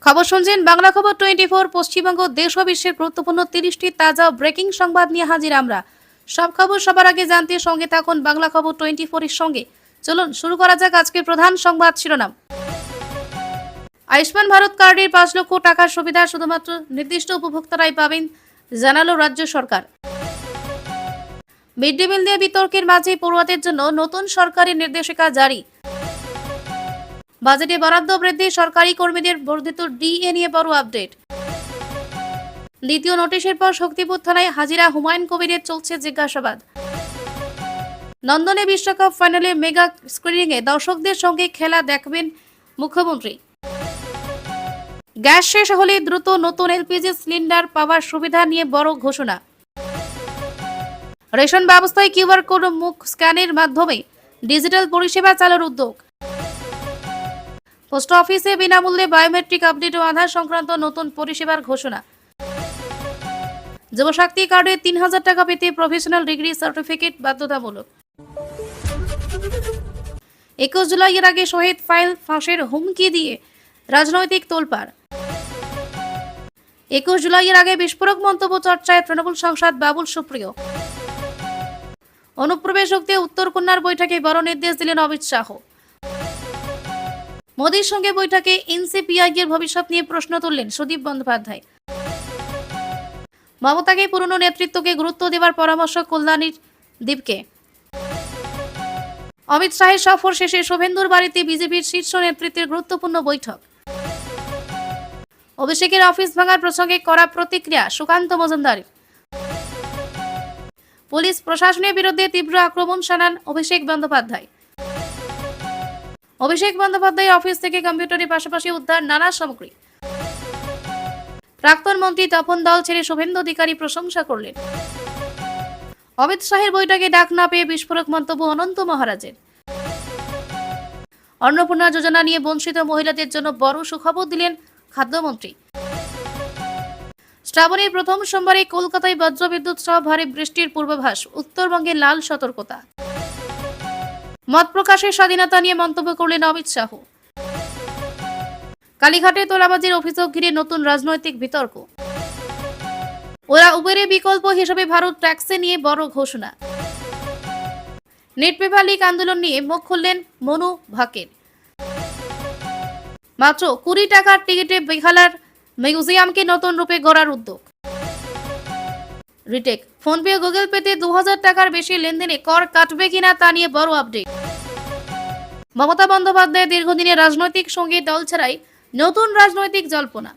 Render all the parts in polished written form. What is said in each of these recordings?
খবর শুনছেন বাংলা খবর 24। পশ্চিমবঙ্গ দেশ ও বিশ্বের গুরুত্বপূর্ণ 30টি তাজা ব্রেকিং সংবাদ নিয়ে হাজির আমরা। সব খবর সবার আগে জানতে সঙ্গে থাকুন বাংলা খবর 24 এর সঙ্গে। চলুন শুরু করা যাক আজকের প্রধান সংবাদ শিরোনাম। আয়ুষ্মান ভারত কার্ডের 5 লক্ষ টাকার সুবিধা শুধুমাত্র নির্দিষ্ট উপভোক্তারাই পাবেন, জানালো রাজ্য সরকার। মিড ডে মিল নিয়ে বিতর্কের মাঝে পড়ুয়াদের জন্য নতুন সরকারি নির্দেশিকা জারি। বাজেটে বরাদ্দ বৃদ্ধি, সরকারি কর্মীদের বর্ধিত ডিএ নিয়ে বড় আপডেট। দ্বিতীয় নোটিশের পর শক্তিপুর থানায় হাজিরা হুমায়ুন কবিরের, চলছে জিজ্ঞাসাবাদ। নন্দনে বিশ্বকাপ ফাইনালে মেগা স্ক্রিনিংয়ে দর্শকদের সঙ্গে খেলা দেখবেন মুখ্যমন্ত্রী। গ্যাস শেষ হলে দ্রুত নতুন এলপিজি সিলিন্ডার পাওয়ার সুবিধা নিয়ে বড় ঘোষণা। রেশন ব্যবস্থায় কিউআর কোড মুখ স্ক্যানের মাধ্যমে ডিজিটাল পরিষেবা চালুর উদ্যোগ। পোস্ট অফিসে বিনামূল্যে বায়োমেট্রিক আপডেট ও আধার সংক্রান্ত নতুন পরিষেবার ঘোষণা। যুবশক্তি কার্ডে 3000 টাকা পেতে প্রফেশনাল ডিগ্রি সার্টিফিকেট বাধ্যতামূলক। 21 জুলাইয়ের আগে শহীদ ফাইল ফাঁসের হুমকি দিয়ে রাজনৈতিক তোলপাড়। 21 জুলাইয়ের আগে বিস্ফোরক মন্তব্য চর্চায় তৃণমূল সাংসদ বাবুল সুপ্রিয়। অনুপ্রবেশ রুখতে উত্তরকন্যার বৈঠকে বড় নির্দেশ দিলেন অমিত শাহ। মোদীর সঙ্গে বৈঠকে এনসিপিআই এর ভবিষ্যৎ নিয়ে প্রশ্ন তুললেন সুদীপ বন্দ্যোপাধ্যায়। মমতাকে পুরনো নেতৃত্বকে গুরুত্ব দেওয়ার পরামর্শ কল্যাণীর দ্বীপকে। অমিত শাহের সফর শেষে শুভেন্দুর বাড়িতে বিজেপির শীর্ষ নেতৃত্বের গুরুত্বপূর্ণ বৈঠক। অভিষেকের অফিস ভাঙার প্রসঙ্গে কড়া প্রতিক্রিয়া সুকান্ত মজুমদারের। পুলিশ প্রশাসনের বিরুদ্ধে তীব্র আক্রমণ শানান অভিষেক বন্দ্যোপাধ্যায়। অভিষেক বন্দ্যোপাধ্যায়ের অফিস থেকে কম্পিউটারের পাশাপাশি উদ্ধার নানা সামগ্রী। প্রাক্তন মন্ত্রী তপন দল ছেড়ে শুভেন্দু অধিকারী প্রশংসা করলেন। অমিত শাহের বৈঠকে ডাক না পেয়ে বিস্ফোরক মন্তব্য অনন্ত মহারাজের। অন্নপূর্ণা যোজনা নিয়ে বঞ্চিত মহিলাদের জন্য বড় সুখবর দিলেন খাদ্যমন্ত্রী। শ্রাবণের প্রথম সোমবারে কলকাতায় বজ্রবিদ্যুৎ সহ ভারী বৃষ্টির পূর্বাভাস, উত্তরবঙ্গে লাল সতর্কতা। মত প্রকাশের স্বাধীনতা নিয়ে মন্তব্য করলেন অমিত শাহ। কালীঘাটে তোলাবাজির অভিযোগ ঘিরে নতুন রাজনৈতিক বিতর্ক। ওরা উবেরের বিকল্প হিসেবে ভারত ট্যাক্সি নিয়ে বড় ঘোষণা। নেট পেপার লিক আন্দোলন নিয়ে মুখ খুললেন মনু ভাকের। মাত্র 20 টাকার টিকিটে বেহালার মিউজিয়ামকে নতুন রূপে গড়ার উদ্যোগ। রিটেক ফোনপে ও গুগল পেতে 2000 টাকার বেশি লেনদেনে কর কাটবে কিনা তা নিয়ে বড় আপডেট। মমতা বন্দ্যোপাধ্যায়ের দীর্ঘদিনের রাজনৈতিক সঙ্গী দল ছাড়াই নতুন রাজনৈতিক জল্পনা।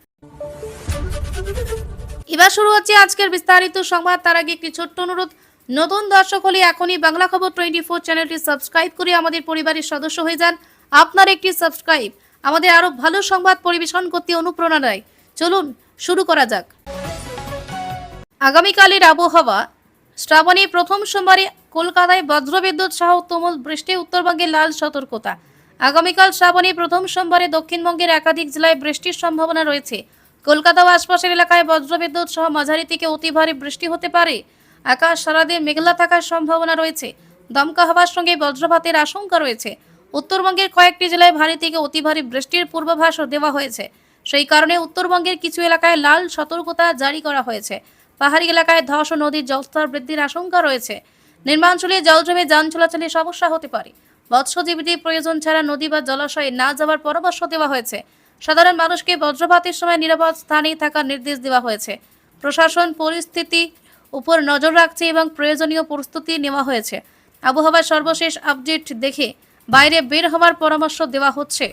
এবার শুরু হচ্ছে আজকের বিস্তারিত সংবাদ। তার আগে একটি ছোট্ট অনুরোধ, নতুন দর্শক হলে এখনই বাংলা খবর 24 চ্যানেলটি সাবস্ক্রাইব করে আমাদের পরিবারের সদস্য হয়ে যান। আপনার একটি সাবস্ক্রাইব আমাদের আরো ভালো সংবাদ পরিবেশন করতে অনুপ্রেরণা দেয়। চলুন শুরু করা যাক। আগামীকালের আবহাওয়া। শ্রাবণী প্রথম সোমবারে কলকাতায় বজ্রবিদ্যুৎ সহ তুমুল বৃষ্টি, উত্তরবঙ্গে লাল সতর্কতা। আগামীকাল শ্রাবণী প্রথম সোমবারে দক্ষিণবঙ্গের একাধিক জেলায় বৃষ্টির সম্ভাবনা রয়েছে। কলকাতা ও আশপাশের এলাকায় বজ্রবিদ্যুৎ সহ মাঝারি থেকে অতি ভারী বৃষ্টি হতে পারে। আকাশ সারাদিন মেঘলা থাকার সম্ভাবনা রয়েছে। দমকা হওয়ার সঙ্গে বজ্রপাতের আশঙ্কা রয়েছে। উত্তরবঙ্গের কয়েকটি জেলায় ভারী থেকে অতি ভারী বৃষ্টির পূর্বাভাসও দেওয়া হয়েছে। সেই কারণে উত্তরবঙ্গের কিছু এলাকায় লাল সতর্কতা জারি করা হয়েছে। পাহাড়ি এলাকায় ধস ও নদীর জলস্তর বৃদ্ধির আশঙ্কা রয়েছে। নিম্নাঞ্চলে জল জমে যান চলাচলে সমস্যা হতে পারে। মৎস্যজীবীদের প্রয়োজন ছাড়া নদী বা জলাশয়ে না যাওয়ার পরামর্শ দেওয়া হয়েছে। সাধারণ মানুষকে বজ্রপাতের সময় নিরাপদ স্থানে থাকার নির্দেশ দেওয়া হয়েছে। প্রশাসন পরিস্থিতি উপর নজর রাখছে এবং প্রয়োজনীয় প্রস্তুতি নেওয়া হয়েছে। আবহাওয়ার সর্বশেষ আপডেট দেখে বাইরে বের হওয়ার পরামর্শ দেওয়া হচ্ছে।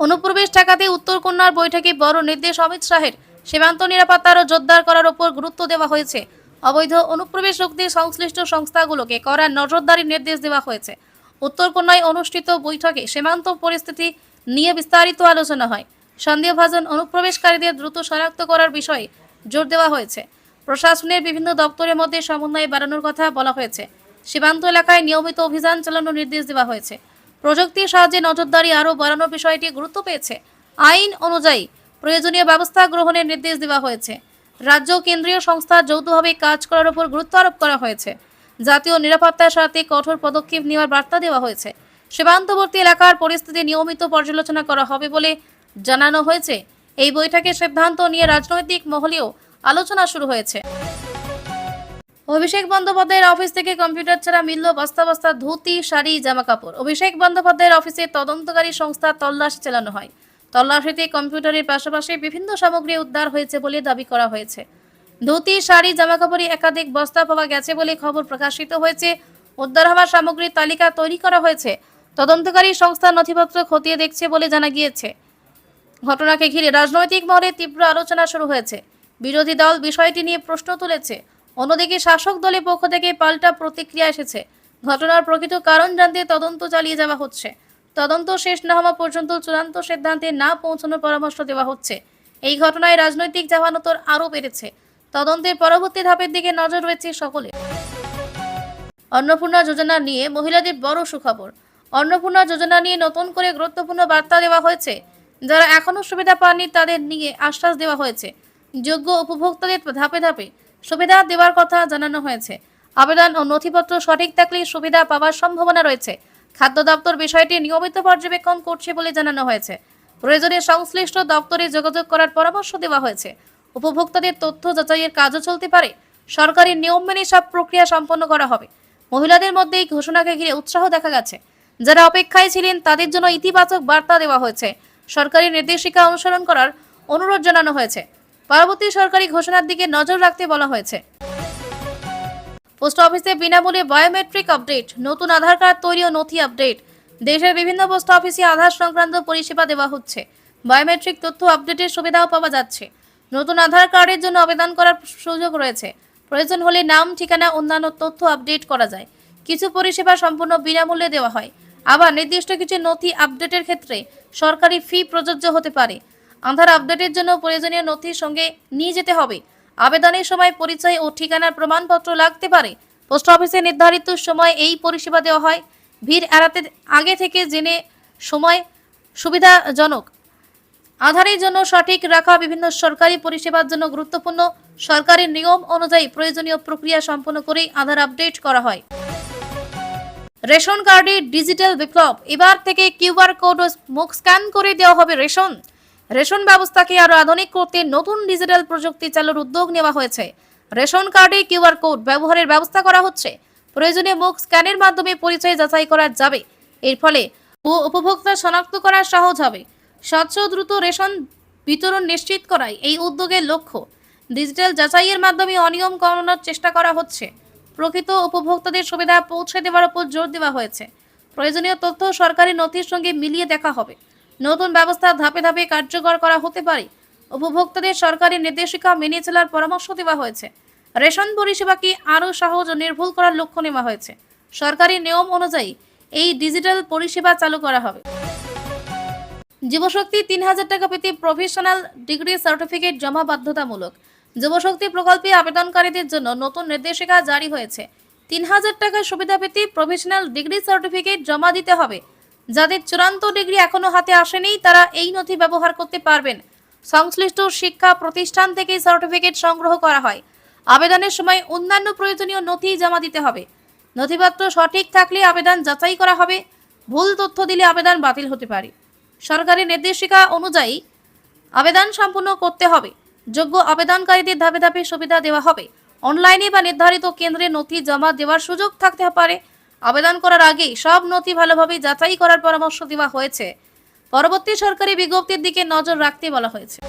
অনুপ্রবেশ ঠেকাতে উত্তরকন্যার বৈঠকে বড় নির্দেশ অমিত শাহের। সীমান্ত নিরাপত্তা আরও জোরদার করার উপর গুরুত্ব দেওয়া হয়েছে। অবৈধ অনুপ্রবেশ রুখতে সংশ্লিষ্ট সংস্থাগুলোকে কড়া নজরদারির নির্দেশ দেওয়া হয়েছে। উত্তরকন্যায় অনুষ্ঠিত বৈঠকে সীমান্ত পরিস্থিতি নিয়ে বিস্তারিত আলোচনা হয়। সন্দেহভাজন অনুপ্রবেশকারীদের দ্রুত শনাক্ত করার বিষয়ে জোর দেওয়া হয়েছে। প্রশাসনের বিভিন্ন দপ্তরের মধ্যে সমন্বয় বাড়ানোর কথা বলা হয়েছে। সীমান্ত এলাকায় নিয়মিত অভিযান চালানোর নির্দেশ দেওয়া হয়েছে। প্রযুক্তির সাহায্যে নজরদারি আরও বাড়ানোর বিষয়টি গুরুত্ব পেয়েছে। আইন অনুযায়ী প্রয়োজনীয় ব্যবস্থা গ্রহণের নির্দেশ দেওয়া হয়েছে। রাজ্য ও কেন্দ্রীয় সংস্থা যৌথভাবে কাজ করার উপর গুরুত্ব আরোপ করা হয়েছে। জাতীয় নিরাপত্তার সাথে কঠোর পদক্ষেপ নেওয়ার বার্তা দেওয়া হয়েছে। সীমান্তবর্তী এলাকার পরিস্থিতি নিয়মিত পর্যালোচনা করা হবে বলে জানানো হয়েছে। এই বৈঠকে সিদ্ধান্ত নিয়ে রাজনৈতিক মহলেও আলোচনা শুরু হয়েছে। অভিষেক বন্দ্যোপাধ্যায়ের অফিস থেকে কম্পিউটার ছাড়া মিলল বস্তা বস্তা ধুতি, শাড়ি, জামা কাপড়। অভিষেক বন্দ্যোপাধ্যায়ের অফিসে তদন্তকারী সংস্থা তল্লাশি চালানো হয়। তল্লাশিতে কম্পিউটারের পাশাপাশি বিভিন্ন সামগ্রী উদ্ধার হয়েছে বলে দাবি করা হয়েছে। ধুতি, শাড়ি, জামা কাপড়ে একাধিক বস্তা পাওয়া গেছে বলে খবর প্রকাশিত হয়েছে। উদ্ধার হওয়া সামগ্রীর তালিকা তৈরি করা হয়েছে। তদন্তকারী সংস্থা নথিপত্র খতিয়ে দেখছে বলে জানা গিয়েছে। ঘটনাকে ঘিরে রাজনৈতিক মহলে তীব্র আলোচনা শুরু হয়েছে। বিরোধী দল বিষয়টি নিয়ে প্রশ্ন তুলেছে। অন্যদিকে শাসক দলের পক্ষ থেকে পাল্টা প্রতিক্রিয়া এসেছে। ঘটনার প্রকৃত কারণ জানতে তদন্ত চালিয়ে যাওয়া হচ্ছে। তদন্ত শেষ না হওয়া পর্যন্ত চূড়ান্ত সিদ্ধান্তে না পৌঁছানোর পরামর্শ দেওয়া হচ্ছে। এই ঘটনায় রাজনৈতিক চাপানোতর আরও বেড়েছে। তদন্তের পরবর্তী ধাপের দিকে নজর রয়েছে সকলের। অন্নপূর্ণা যোজনা নিয়ে মহিলাদের বড় সুখবর। অন্নপূর্ণা যোজনা নিয়ে নতুন করে গুরুত্বপূর্ণ বার্তা দেওয়া হয়েছে। যারা এখনো সুবিধা পাননি তাদের নিয়ে আশ্বাস দেওয়া হয়েছে। যোগ্য উপভোক্তাদের ধাপে ধাপে সুবিধা দেওয়ার কথা জানানো হয়েছে। আবেদন ও নথিপত্র সঠিক থাকলে সুবিধা পাওয়ার সম্ভাবনা রয়েছে। খাদ্য দপ্তর বিষয়টি নিয়মিত পর্যবেক্ষণ করছে বলে জানানো হয়েছে। প্রয়োজনে সংশ্লিষ্ট দপ্তরে যোগাযোগ করার পরামর্শ দেওয়া হয়েছে। উপভোক্তাদের তথ্য যাচাইয়ের কাজও চলতে পারে। সরকারি নিয়ম মেনে সব প্রক্রিয়া সম্পন্ন করা হবে। মহিলাদের মধ্যে এই ঘোষণাকে ঘিরে উৎসাহ দেখা গেছে। যারা অপেক্ষায় ছিলেন তাদের জন্য ইতিবাচক বার্তা দেওয়া হয়েছে। সরকারি নির্দেশিকা অনুসরণ করার অনুরোধ জানানো হয়েছে। পরবর্তী সরকারি ঘোষণার দিকে নজর রাখতে বলা হয়েছে। পোস্ট অফিসে বিনামূল্যে বায়োমেট্রিক আপডেট, নতুন আধার কার্ড তৈরি ও নথি আপডেট। দেশের বিভিন্ন পোস্ট অফিসে আধার সংক্রান্ত পরিষেবা দেওয়া হচ্ছে। বায়োমেট্রিক তথ্য আপডেটের সুবিধাও পাওয়া যাচ্ছে। নতুন আধার কার্ডের জন্য আবেদন করার সুযোগ রয়েছে। প্রয়োজন হলে নাম, ঠিকানা, অন্যান্য তথ্য আপডেট করা যায়। কিছু পরিষেবা সম্পূর্ণ বিনামূল্যে দেওয়া হয়। আবার নির্দিষ্ট কিছু নথি আপডেটের ক্ষেত্রে সরকারি ফি প্রযোজ্য হতে পারে। আধার আপডেটের জন্য প্রয়োজনীয় নথির সঙ্গে নিয়ে যেতে হবে। আবেদনের সময় পরিচয় ও ঠিকানার প্রমাণপত্র লাগতে পারে। পোস্ট অফিসে নির্ধারিত সময় এই পরিষেবা দেওয়া হয়। ভিড় এড়াতে আগে থেকে জেনে সময় সুবিধাজনক। আধারের জন্য সঠিক রাখা বিভিন্ন সরকারি পরিষেবার জন্য গুরুত্বপূর্ণ। সরকারি নিয়ম অনুযায়ী প্রয়োজনীয় প্রক্রিয়া সম্পন্ন করেই আধার আপডেট করা হয়। রেশন কার্ডের ডিজিটাল বিপ্লব। এবার থেকে কিউআর কোড ও মুখ স্ক্যান করে দেওয়া হবে রেশন ব্যবস্থাকে আরো আধুনিক করতে নতুন ডিজিটাল প্রযুক্তি চালুর উদ্যোগ নেওয়া হয়েছে। রেশন কার্ডে কিউআর কোড ব্যবহারের ব্যবস্থা করা হচ্ছে। প্রয়োজনীয় মুখ স্ক্যানের মাধ্যমে পরিচয় যাচাই করা যাবে। এর ফলে উপভোক্তা শনাক্ত করা সহজ হবে। স্বচ্ছ দ্রুত রেশন বিতরণ নিশ্চিত করাই এই উদ্যোগের লক্ষ্য। ডিজিটাল যাচাইয়ের মাধ্যমে অনিয়ম কমানোর চেষ্টা করা হচ্ছে। প্রকৃত উপভোক্তাদের সুবিধা পৌঁছে দেওয়ার উপর জোর দেওয়া হয়েছে। প্রয়োজনীয় তথ্য সরকারি নথির সঙ্গে মিলিয়ে দেখা হবে। নতুন ব্যবস্থা ধাপে ধাপে কার্যকর করা হতে পারে। উপভোক্তাদের সরকারি নির্দেশিকা মেনে চলার পরামর্শ দেওয়া হয়েছে। রেশন পরিষেবাকে আরও সহজ ও নির্ভুল করার লক্ষ্য নেওয়া হয়েছে। সরকারি নিয়ম অনুযায়ী এই ডিজিটাল পরিষেবা চালু করা হবে। যুবশক্তি ৩,০০০ টাকা পেতে প্রফেশনাল ডিগ্রি সার্টিফিকেট জমা বাধ্যতামূলক। যুবশক্তি প্রকল্পে আবেদনকারীদের জন্য নতুন নির্দেশিকা জারি হয়েছে। ৩,০০০ টাকার সুবিধা পেতে প্রফেশনাল ডিগ্রি সার্টিফিকেট জমা দিতে হবে। যাদের চূড়ান্ত ডিগ্রি এখনো হাতে আসেনি তারা এই নথি ব্যবহার করতে পারবেন। সংশ্লিষ্ট শিক্ষা প্রতিষ্ঠান থেকে সার্টিফিকেট সংগ্রহ করা হয়। আবেদনের সময় অন্যান্য প্রয়োজনীয় নথি জমা দিতে হবে। নথিপত্র সঠিক থাকলে আবেদন যাচাই করা হবে। ভুল তথ্য দিলে আবেদন বাতিল হতে পারে। সরকারি নির্দেশিকা অনুযায়ী আবেদন সম্পূর্ণ করতে হবে। যোগ্য আবেদনকারীদের ধাপে ধাপে সুবিধা দেওয়া হবে। অনলাইনে বা নির্ধারিত কেন্দ্রে নথি জমা দেওয়ার সুযোগ থাকতে পারে। আবেদন করার আগে সব নথি ভালোভাবে যাচাই করার পরামর্শ দেওয়া হয়েছে। পরবর্তী সরকারি বিজ্ঞপ্তির দিকে নজর রাখতে বলা হয়েছে।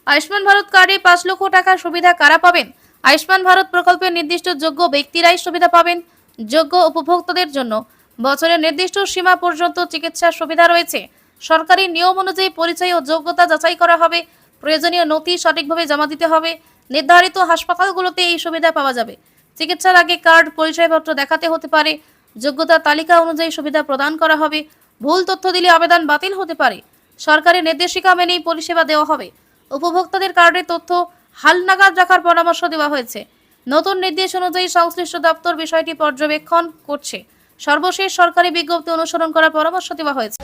আয়ুষ্মান ভারত কার্ডে ৫ লক্ষ টাকার সুবিধা কারা পাবেন? আয়ুষ্মান ভারত প্রকল্পের নির্দিষ্ট যোগ্য ব্যক্তিরাই সুবিধা পাবেন। যোগ্য উপভোক্তাদের জন্য বছরের নির্দিষ্ট সীমা পর্যন্ত চিকিৎসার সুবিধা রয়েছে। সরকারি নিয়ম অনুযায়ী পরিচয় ও যোগ্যতা যাচাই করা হবে। প্রয়োজনীয় নথি সঠিকভাবে জমা দিতে হবে। নির্ধারিত হাসপাতালগুলোতে এই সুবিধা পাওয়া যাবে। চিকিৎসার আগে কার্ড, পরিচয়পত্র দেখাতে হতে পারে। যোগ্যতা তালিকা অনুযায়ী সুবিধা প্রদান করা হবে। ভুল তথ্য দিলে আবেদন বাতিল হতে পারে। সরকারি নির্দেশিকা মেনেই পরিষেবা দেওয়া হবে। উপভোক্তাদের কার্ডের তথ্য হালনাগাদ রাখার পরামর্শ দেওয়া হয়েছে। নতুন নির্দেশ অনুযায়ী সংশ্লিষ্ট দপ্তর বিষয়টি পর্যবেক্ষণ করছে। সর্বশেষ সরকারি বিজ্ঞপ্তি অনুসরণ করার পরামর্শ দেওয়া হয়েছে।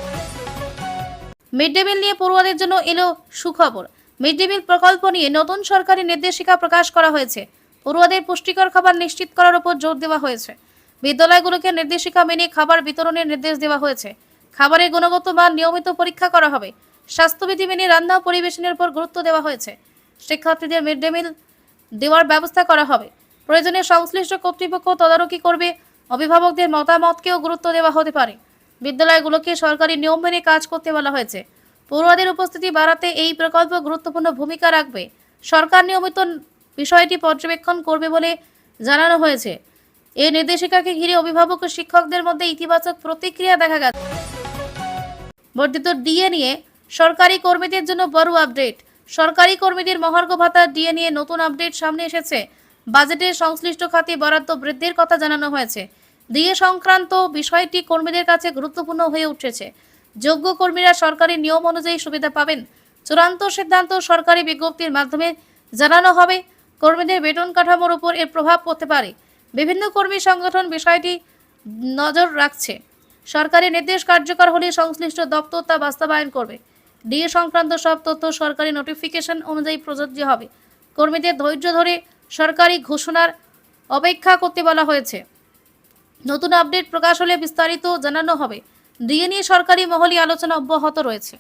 মিড ডে মিল নিয়ে পড়ুয়াদের জন্য এলো সুখবর। মিড ডে মিল প্রকল্প নিয়ে নতুন সরকারি নির্দেশিকা প্রকাশ করা হয়েছে। পড়ুয়াদের পুষ্টিকর খাবার নিশ্চিত করার উপর জোর দেওয়া হয়েছে। বিদ্যালয়গুলোকে নির্দেশিকা মেনে খাবার বিতরণের নির্দেশ দেওয়া হয়েছে। খাবারের গুণগত মান নিয়মিত পরীক্ষা করা হবে। স্বাস্থ্যবিধি মেনে রান্না ও পরিবেশনের উপর গুরুত্ব দেওয়া হয়েছে। শিক্ষার্থীদের মিড ডে মিল দেওয়ার ব্যবস্থা করা হবে। প্রয়োজনে সংশ্লিষ্ট কর্তৃপক্ষ তদারকি করবে। অভিভাবকদের মতামতকেও গুরুত্ব দেওয়া হতে পারে। বিদ্যালয়গুলোকে সরকারি নিয়ম মেনে কাজ করতে বলা হয়েছে। পড়ুয়াদের উপস্থিতি বাড়াতে এই প্রকল্প গুরুত্বপূর্ণ ভূমিকা রাখবে। সরকার নিয়মিত বিষয়টি পর্যবেক্ষণ করবে বলে জানানো হয়েছে। এই নির্দেশিকাকে ঘিরে অভিভাবক ও শিক্ষকদের মধ্যে ইতিবাচক প্রতিক্রিয়া দেখা গেছে। বর্ধিত ডিএ নিয়ে সরকারি কর্মীদের জন্য বড় আপডেট। সরকারি কর্মীদের মহার্ঘ ভাতা ডিএ নিয়ে নতুন আপডেট সামনে এসেছে। বাজেটে সংশ্লিষ্ট খাতে বরাদ্দ বৃদ্ধির কথা জানানো হয়েছে। ডিএ সংক্রান্ত বিষয়টি কর্মীদের কাছে গুরুত্বপূর্ণ হয়ে উঠেছে। যোগ্য কর্মীরা সরকারি নিয়ম অনুযায়ী সুবিধা পাবেন। চূড়ান্ত সিদ্ধান্ত সরকারি বিজ্ঞপ্তির মাধ্যমে জানানো হবে। কর্মীদের বেতন কাঠামোর উপর এর প্রভাব পড়তে পারে। বিভিন্ন কর্মী সংগঠন বিষয়টি নজর রাখছে। সরকারি নির্দেশ কার্যকর হলে সংশ্লিষ্ট দপ্তর তা বাস্তবায়ন করবে। ডিএ সংক্রান্ত সব তথ্য সরকারি নোটিফিকেশন অনুযায়ী প্রযোজ্য হবে। কর্মীদের ধৈর্য ধরে সরকারি ঘোষণার অপেক্ষা করতে বলা হয়েছে। নতুন আপডেট প্রকাশ হলে বিস্তারিত জানানো হবে। ডিএ নিয়ে সরকারি মহলে আলোচনা অব্যাহত রয়েছে।